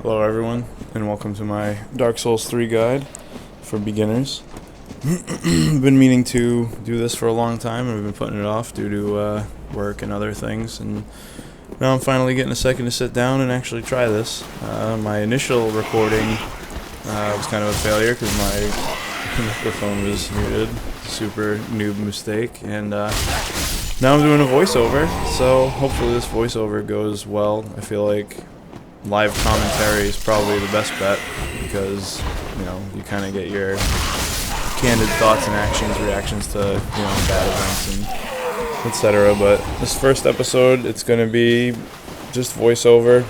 Hello everyone, and welcome to my Dark Souls 3 guide for beginners. I've been meaning to do this for a long time, and we've been putting it off due to work and other things, and now I'm finally getting a second to sit down and actually try this. My initial recording was kind of a failure because my microphone was muted. Super noob mistake, and now I'm doing a voiceover, so hopefully this voiceover goes well. I feel like live commentary is probably the best bet because, you kind of get your candid thoughts and reactions to, bad events and etc. But this first episode, it's going to be just voiceover.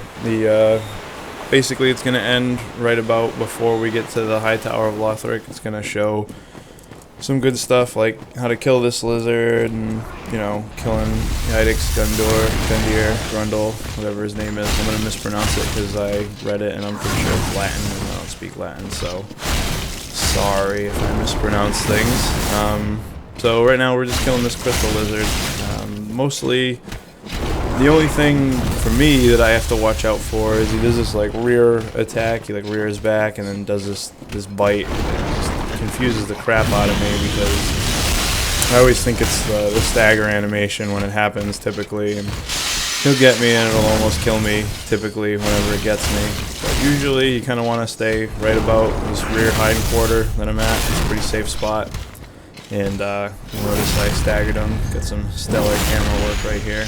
Basically it's going to end right about before we get to the High Tower of Lothric. It's going to show some good stuff like how to kill this lizard and, killing Yidix, Gundyr, Grundle, whatever his name is. I'm going to mispronounce it because I read it and I'm pretty sure it's Latin and I don't speak Latin, so sorry if I mispronounce things. So right now we're just killing this crystal lizard. Mostly, the only thing for me that I have to watch out for is he does this like rear attack, he like rears back and then does this bite. Confuses the crap out of me because I always think it's the stagger animation when it happens typically, and he'll get me and it'll almost kill me typically whenever it gets me. But usually you kind of want to stay right about this rear hiding quarter that I'm at. It's a pretty safe spot, and you'll notice I staggered him. Got some stellar camera work right here.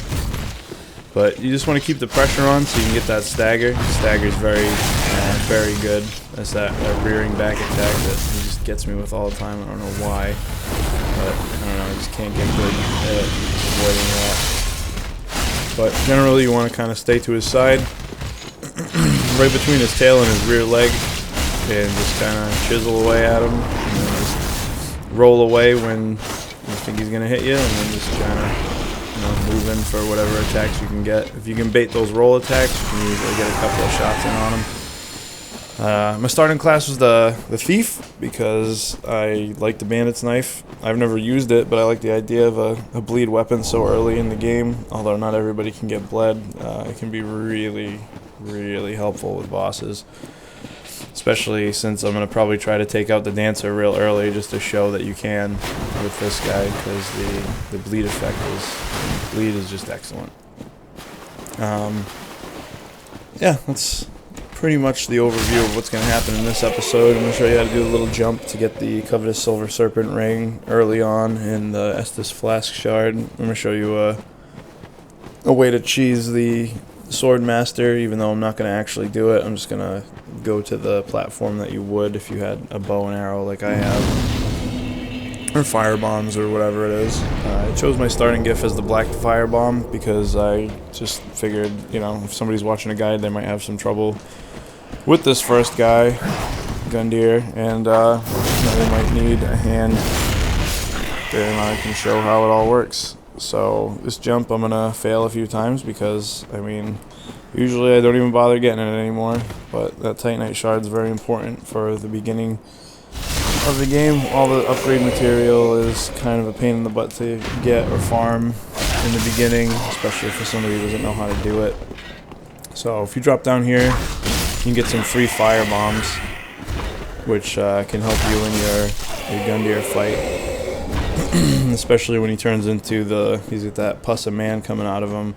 But you just want to keep the pressure on so you can get that stagger. Stagger's very good. That's that rearing back attack that he just gets me with all the time. I don't know why, but I don't know. I just can't get good at avoiding that. But generally, you want to kind of stay to his side, right between his tail and his rear leg, and just kind of chisel away at him, and then just roll away when you think he's gonna hit you, and then just kind of move in for whatever attacks you can get. If you can bait those roll attacks, you can usually get a couple of shots in on them. My starting class was the Thief because I like the Bandit's Knife. I've never used it, but I like the idea of a bleed weapon so early in the game. Although not everybody can get bled, it can be really, really helpful with bosses. Especially since I'm going to probably try to take out the Dancer real early just to show that you can with this guy, because the bleed effect is just excellent. Yeah, that's pretty much the overview of what's going to happen in this episode. I'm going to show you how to do a little jump to get the Covetous Silver Serpent Ring early on in the Estus Flask Shard. I'm going to show you a way to cheese the Sword Master, even though I'm not going to actually do it. I'm just going to go to the platform that you would if you had a bow and arrow like I have, or fire bombs or whatever it is. I chose my starting GIF as the Black Firebomb because I just figured, if somebody's watching a guide, they might have some trouble with this first guy, Gundyr, and they might need a hand. Then I can show how it all works. So this jump I'm gonna fail a few times because usually I don't even bother getting it anymore, but that Titanite Shard is very important for the beginning of the game. All the upgrade material is kind of a pain in the butt to get or farm in the beginning, especially for somebody who doesn't know how to do it. So if you drop down here, you can get some free fire bombs, which can help you in your Gundyr fight. Especially when he turns into he's got that Pus of Man coming out of him.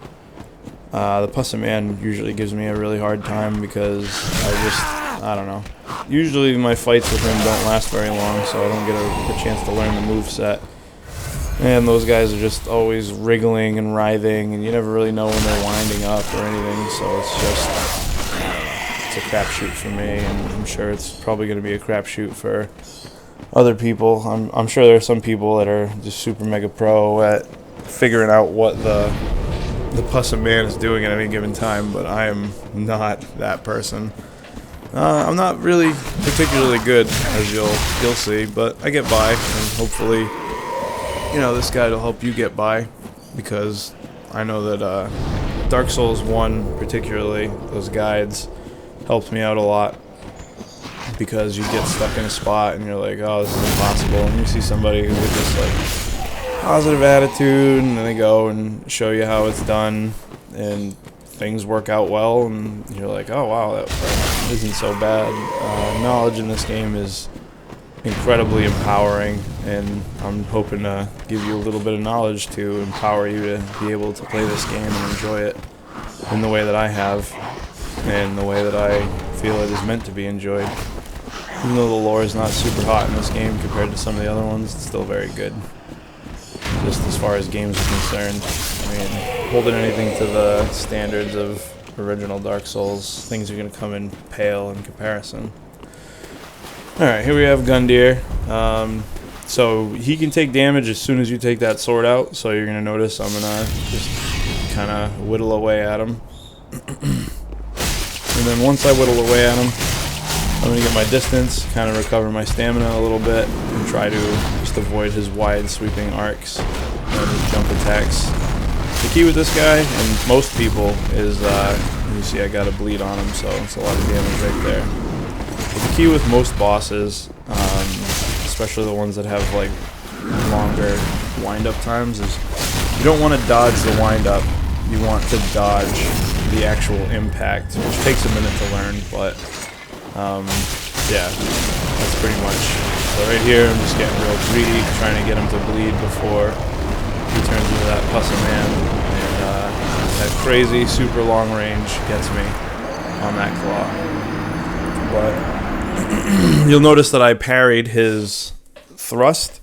The Pus of Man usually gives me a really hard time because I don't know. Usually my fights with him don't last very long, so I don't get a chance to learn the moveset. And those guys are just always wriggling and writhing, and you never really know when they're winding up or anything, so it's a crapshoot for me, and I'm sure it's probably going to be a crapshoot for other people. I'm sure there are some people that are just super mega pro at figuring out what the Pus of Man is doing at any given time, but I am not that person. I'm not really particularly good, as you'll see, but I get by, and hopefully, this guide will help you get by, because I know that Dark Souls 1 particularly, those guides helped me out a lot. Because you get stuck in a spot and you're like, oh, this is impossible, and you see somebody with this positive attitude, and then they go and show you how it's done, and things work out well, and you're like, oh wow, that isn't so bad. Knowledge in this game is incredibly empowering, and I'm hoping to give you a little bit of knowledge to empower you to be able to play this game and enjoy it in the way that I have, and the way that I feel it is meant to be enjoyed. Even though the lore is not super hot in this game compared to some of the other ones, it's still very good. Just as far as games are concerned. I mean, holding anything to the standards of original Dark Souls, things are going to come in pale in comparison. Alright, here we have Gundyr. So he can take damage as soon as you take that sword out, so you're going to notice I'm going to just kind of whittle away at him. And then once I whittle away at him, I'm going to get my distance, kind of recover my stamina a little bit, and try to just avoid his wide sweeping arcs and his jump attacks. The key with this guy, and most people, is, you see I got a bleed on him, so it's a lot of damage right there. But the key with most bosses, especially the ones that have like longer wind-up times, is you don't want to dodge the wind-up, you want to dodge the actual impact, which takes a minute to learn, but yeah, that's pretty much. So right here, I'm just getting real greedy, trying to get him to bleed before he turns into that pus of man, and that crazy super long range gets me on that claw. But you'll notice that I parried his thrust.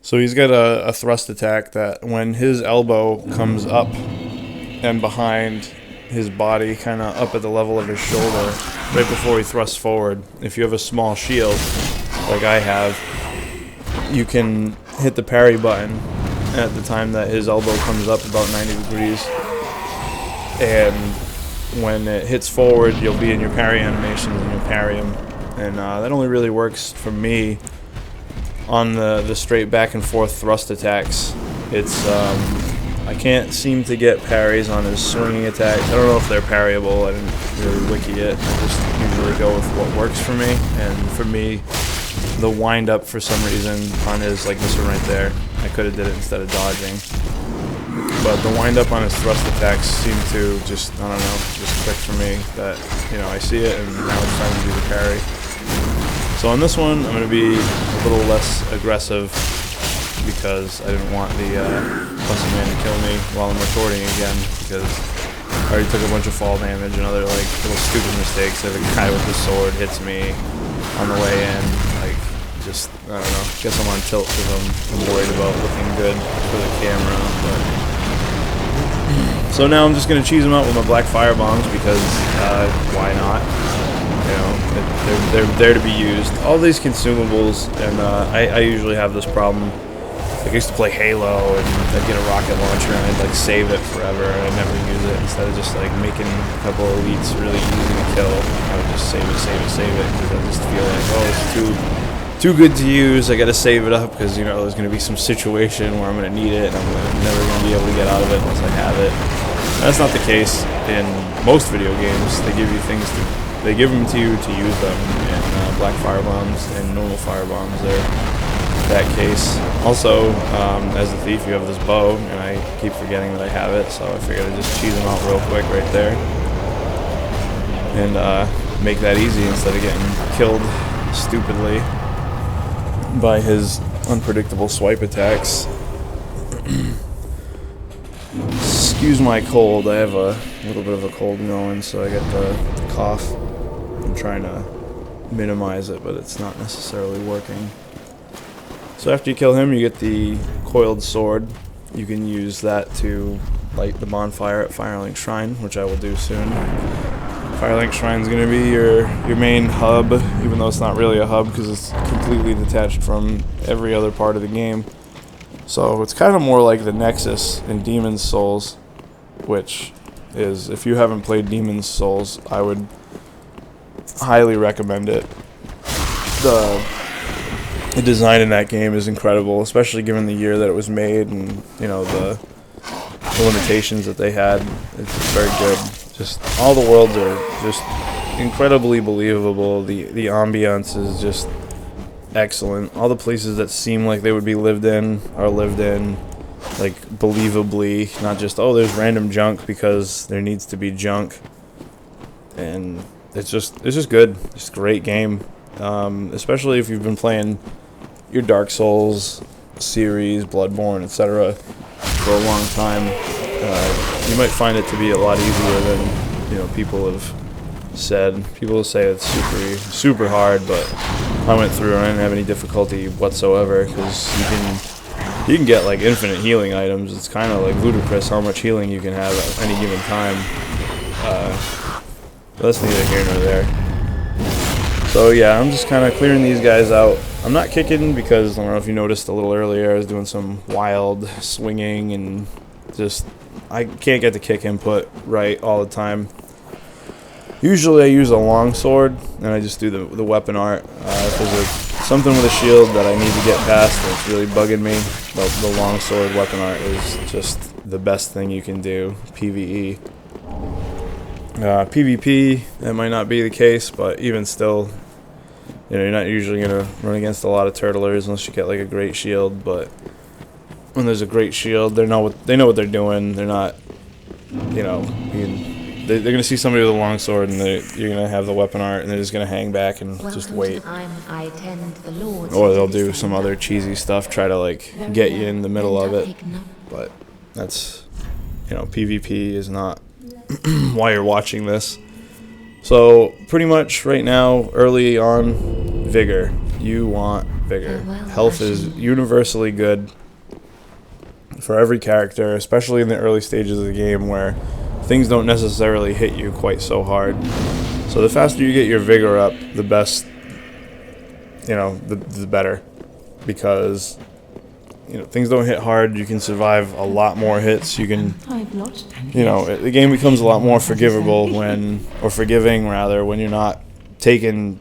So he's got a thrust attack that when his elbow comes up and behind his body, kind of up at the level of his shoulder, right before he thrusts forward, if you have a small shield, like I have, you can hit the parry button at the time that his elbow comes up about 90 degrees, and when it hits forward, you'll be in your parry animations and you'll parry him. And that only really works for me on the straight back and forth thrust attacks. It's I can't seem to get parries on his swinging attacks. I don't know if they're parryable. I didn't really wiki it. I just usually go with what works for me. And for me, the wind up for some reason on his, like this one right there, I could have did it instead of dodging. But the wind up on his thrust attacks seem to just, I don't know, just click for me that, you know, I see it and now it's time to do the parry. So on this one, I'm going to be a little less aggressive because I didn't want the Pussy Man to kill me while I'm recording again, because I already took a bunch of fall damage and other like little stupid mistakes. The guy with the sword hits me on the way in, like, just, I don't know, guess I'm on tilt because I'm worried about looking good for the camera. But so now I'm just going to cheese them out with my black fire bombs because why not? You know, they're there to be used. All these consumables, and I usually have this problem. Like I used to play Halo, and I'd get a rocket launcher, and I'd like save it forever, and I'd never use it. Instead of just like making a couple of elites really easy to kill, I would just save it, because I just feel like, oh, it's too good to use. I gotta save it up because, you know, there's gonna be some situation where I'm gonna need it, and I'm never gonna be able to get out of it unless I have it. And that's not the case in most video games. They give you things to. They give them to you to use them, and black fire bombs and normal fire bombs are that case. Also, as a thief, you have this bow, and I keep forgetting that I have it, so I figured I'd just cheese them out real quick right there, and make that easy instead of getting killed stupidly by his unpredictable swipe attacks. Excuse my cold, I have a little bit of a cold going, so I get the cough. I'm trying to minimize it, but it's not necessarily working. So after you kill him, you get the coiled sword. You can use that to light the bonfire at Firelink Shrine, which I will do soon. Firelink Shrine is going to be your main hub, even though it's not really a hub because it's completely detached from every other part of the game. So it's kind of more like the Nexus in Demon's Souls, which is, if you haven't played Demon's Souls, I would highly recommend it. The design in that game is incredible, especially given the year that it was made and, you know, the limitations that they had. It's very good. Just all the worlds are just incredibly believable. The ambiance is just excellent. All the places that seem like they would be lived in are lived in. like believably, not just, oh, there's random junk because there needs to be junk. And it's just good. It's a great game, especially if you've been playing your Dark Souls series, Bloodborne, etc. for a long time. You might find it to be a lot easier than people have said. People say it's super hard, but I went through and I didn't have any difficulty whatsoever because you can get like infinite healing items. It's kind of like ludicrous how much healing you can have at any given time. But that's neither here nor there. So yeah, I'm just kind of clearing these guys out. I'm not kicking because I don't know if you noticed a little earlier, I was doing some wild swinging and just I can't get the kick input right all the time. Usually I use a long sword and I just do the weapon art. If there's something with a shield that I need to get past that's really bugging me, the long sword weapon art is just the best thing you can do. PvE. PvP, that might not be the case, but even still, you're not usually going to run against a lot of turtlers unless you get like a great shield, but when there's a great shield, they know what they're doing. They're not, they're going to see somebody with a long sword and you're going to have the weapon art and they're just going to hang back and just wait. Or they'll do some other cheesy stuff, try to like get you in the middle of it. But that's, PvP is not why you're watching this. So pretty much right now, early on, vigor. You want vigor. Health is universally good for every character, especially in the early stages of the game where things don't necessarily hit you quite so hard. So the faster you get your vigor up, the best, the better. Because things don't hit hard, you can survive a lot more hits. You can, the game becomes a lot more forgiving when you're not taking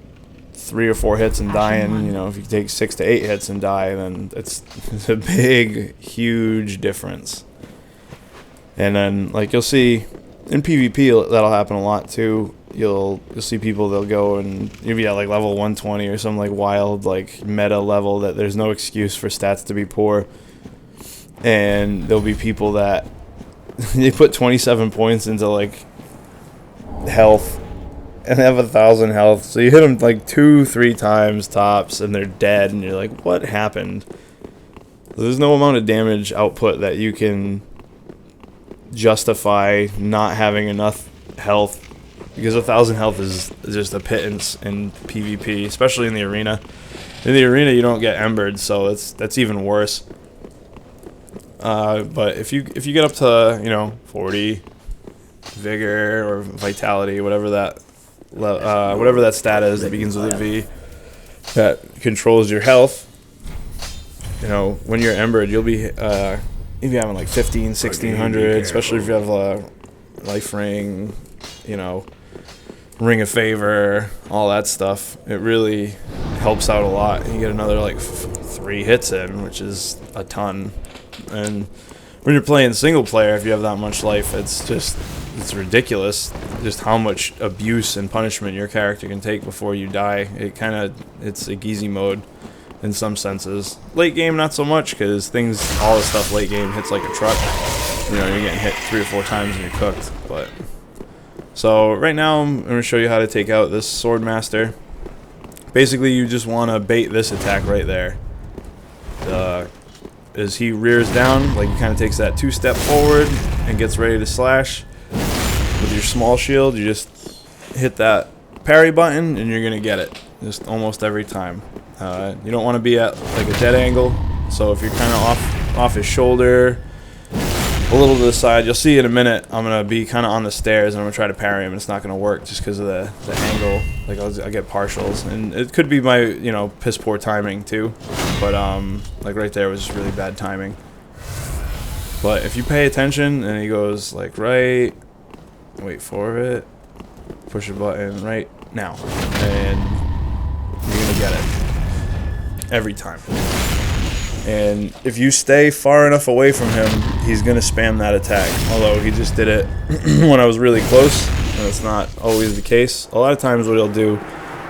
3 or 4 hits and dying. If you take 6 to 8 hits and die, then it's a big, huge difference. And then, like, you'll see in PvP, that'll happen a lot too. You'll see people, they'll go and you'll be at like level 120 or some like wild like meta level that there's no excuse for stats to be poor. And there'll be people that they put 27 points into like health and they have 1,000 health. So you hit them like 2-3 times tops and they're dead and you're like, what happened? There's no amount of damage output that you can justify not having enough health, because 1,000 health is just a pittance in PvP, especially in the arena. In the arena, you don't get embered, so that's even worse. But if you get up to 40 vigor or vitality, whatever that stat is that begins with a V, that controls your health. When you're embered, you'll be if you're having like 15, 1600, especially if you have a life ring, ring of favor, all that stuff. It really helps out a lot. You get another like 3 hits in, which is a ton. And when you're playing single player, if you have that much life, it's ridiculous just how much abuse and punishment your character can take before you die. It's like easy mode in some senses. Late game, not so much, because all the stuff late game hits like a truck. You're getting hit 3 or 4 times and you're cooked. But so right now I'm going to show you how to take out this Swordmaster. Basically, you just want to bait this attack right there. As he rears down, like he kind of takes that 2-step forward and gets ready to slash. With your small shield, you just hit that parry button and you're going to get it. Just almost every time. You don't want to be at like a dead angle, so if you're kind of off his shoulder, a little to the side, you'll see in a minute I'm going to be kind of on the stairs and I'm going to try to parry him and it's not going to work just because of the angle. Like I get partials, and it could be my piss poor timing too, but like right there was just really bad timing. But if you pay attention and he goes like right, wait for it, push a button right now, and you're going to get it. Every time. And if you stay far enough away from him, he's going to spam that attack. Although he just did it when I was really close, and it's not always the case. A lot of times what he'll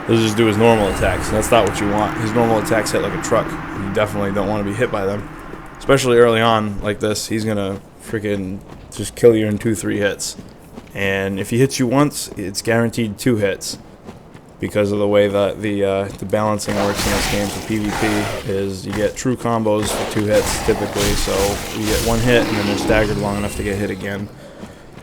just do his normal attacks, and that's not what you want. His normal attacks hit like a truck. You definitely don't want to be hit by them. especially early on like this, he's gonna freaking just kill you in 2-3 hits. And if he hits you once, it's guaranteed 2 hits, because of the way that the balancing works in this game for PvP. Is you get true combos for 2 hits typically, so you get 1 hit and then they're staggered long enough to get hit again.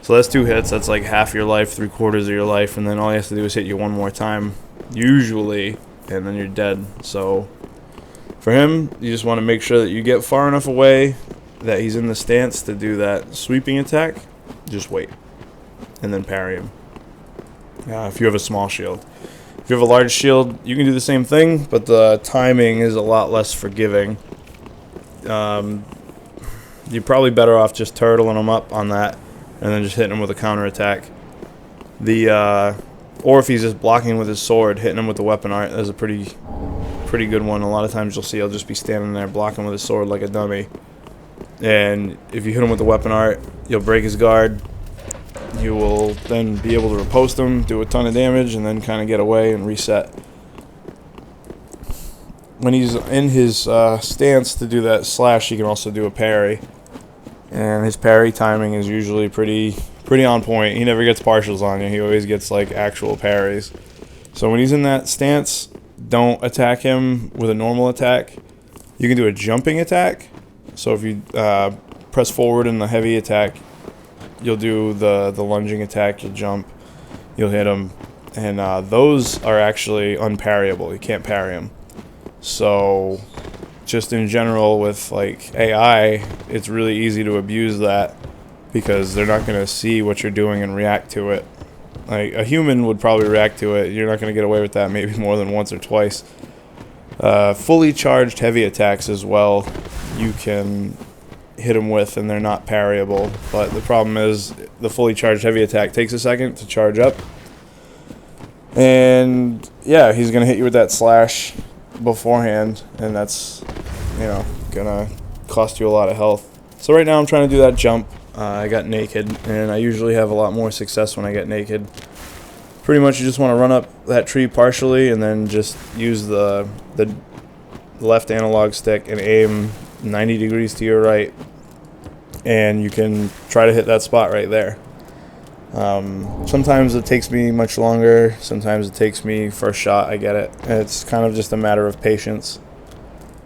So that's 2 hits, that's like half your life, 3/4 of your life, and then all he has to do is hit you one more time, usually, and then you're dead. So for him, you just want to make sure that you get far enough away that he's in the stance to do that sweeping attack. Just wait, and then parry him. If you have a small shield. If you have a large shield, you can do the same thing, but the timing is a lot less forgiving. You're probably better off just turtling him up on that, and then just hitting him with a counterattack. Or if he's just blocking with his sword, hitting him with the weapon art. That's a pretty good one. A lot of times you'll see he'll just be standing there blocking with his sword like a dummy. And if you hit him with the weapon art, you'll break his guard. You will then be able to riposte him, do a ton of damage, and then kind of get away and reset. When he's in his stance to do that slash, he can also do a parry. And his parry timing is usually pretty on point. He never gets partials on you. He always gets like actual parries. So when he's in that stance, don't attack him with a normal attack. You can do a jumping attack. So if you press forward in the heavy attack, you'll do the lunging attack, you'll jump, you'll hit him, and those are actually unparryable. You can't parry them. So just in general with like AI, it's really easy to abuse that, because they're not going to see what you're doing and react to it. Like a human would probably react to it. You're not going to get away with that maybe more than once or twice. Fully charged heavy attacks as well, you can hit them with, and they're not parryable. But the problem is the fully charged heavy attack takes a second to charge up, and yeah, he's gonna hit you with that slash beforehand, and that's, you know, gonna cost you a lot of health. So right now I'm trying to do that jump. I got naked, and I usually have a lot more success when I get naked. Pretty much you just want to run up that tree partially, and then just use the left analog stick and aim 90 degrees to your right, and you can try to hit that spot right there. Sometimes it takes me much longer, sometimes it takes me first shot, I get it. It's kind of just a matter of patience.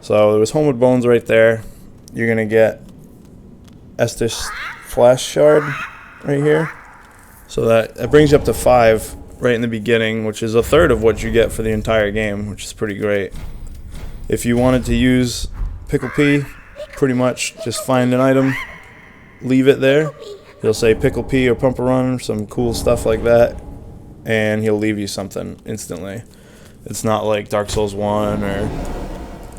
So there was Homewood Bones right there. You're gonna get Estus Flash Shard right here. So that brings you up to 5 right in the beginning, which is a third of what you get for the entire game, which is pretty great. If you wanted to use Pickle Pea, pretty much just find an item, leave it there. He'll say Pickle Pea or Pump a Run, some cool stuff like that, and he'll leave you something instantly. It's not like Dark Souls 1 or,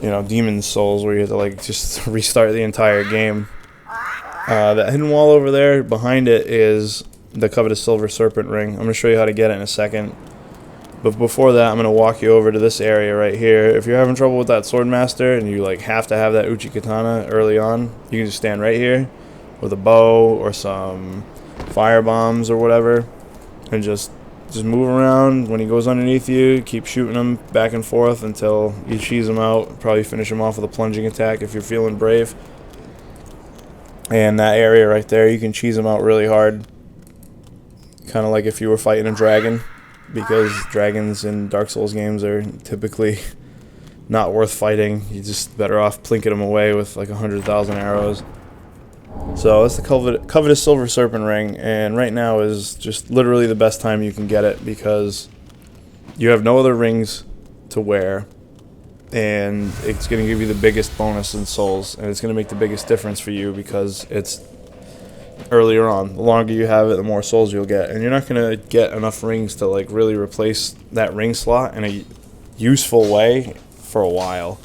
you know, Demon's Souls where you have to like just restart the entire game. That hidden wall over there, behind it is the Covetous Silver Serpent Ring. I'm going to show you how to get it in a second. But before that, I'm going to walk you over to this area right here. If you're having trouble with that Swordmaster and you like have to have that Uchi-Katana early on, you can just stand right here with a bow or some fire bombs or whatever, and just move around. When he goes underneath you, keep shooting him back and forth until you cheese him out. Probably finish him off with a plunging attack if you're feeling brave. And that area right there, you can cheese him out really hard, kind of like if you were fighting a dragon, because dragons in Dark Souls games are typically not worth fighting. You're just better off plinking them away with like 100,000 arrows. So that's the Covetous Silver Serpent Ring, and right now is just literally the best time you can get it, because you have no other rings to wear, and it's going to give you the biggest bonus in Souls, and it's going to make the biggest difference for you because it's earlier on. The longer you have it, the more souls you'll get, and you're not going to get enough rings to like really replace that ring slot in a useful way for a while.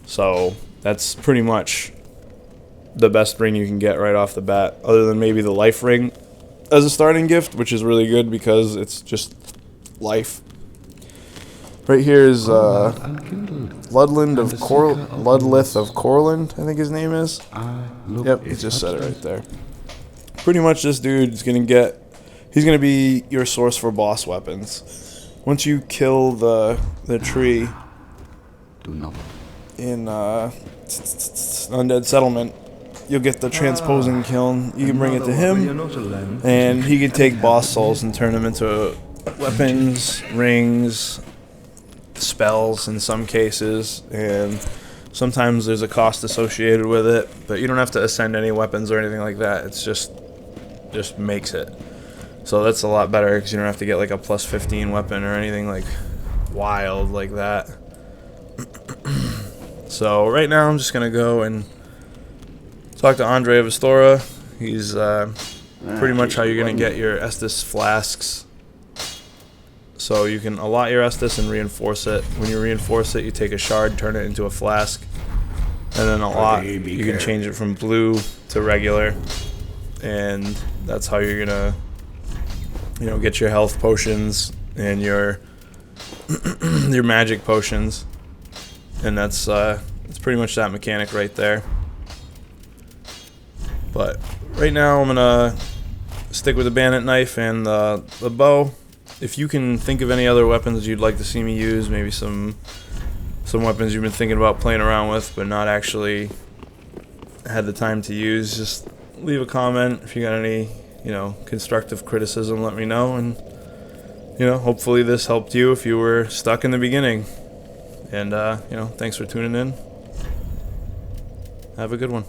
So that's pretty much the best ring you can get right off the bat, other than maybe the life ring as a starting gift, which is really good because it's just life. Right here is Ludlith of Corland, I think his name is. Yep, he just said it right there. Pretty much this dude is going to he's going to be your source for boss weapons. Once you kill the tree, in Undead Settlement, you'll get the transposing kiln. You can bring it to him, and he can take boss souls and turn them into weapons, rings, spells in some cases, and sometimes there's a cost associated with it, but you don't have to ascend any weapons or anything like that. It's just makes it. So that's a lot better because you don't have to get like a plus 15 weapon or anything like wild like that. So right now I'm just gonna go and talk to Andre of Astora. He's pretty much how you're gonna get your Estus flasks. So you can allot your Estus and reinforce it. When you reinforce it, you take a shard, turn it into a flask, and then allot. You can change it from blue to regular, and that's how you're gonna, get your health potions and your your magic potions, and that's pretty much that mechanic right there. But right now I'm gonna stick with the bandit knife and the bow. If you can think of any other weapons you'd like to see me use, maybe some weapons you've been thinking about playing around with but not actually had the time to use, just leave a comment. If you got any, constructive criticism, let me know, and hopefully this helped you if you were stuck in the beginning. And thanks for tuning in. Have a good one.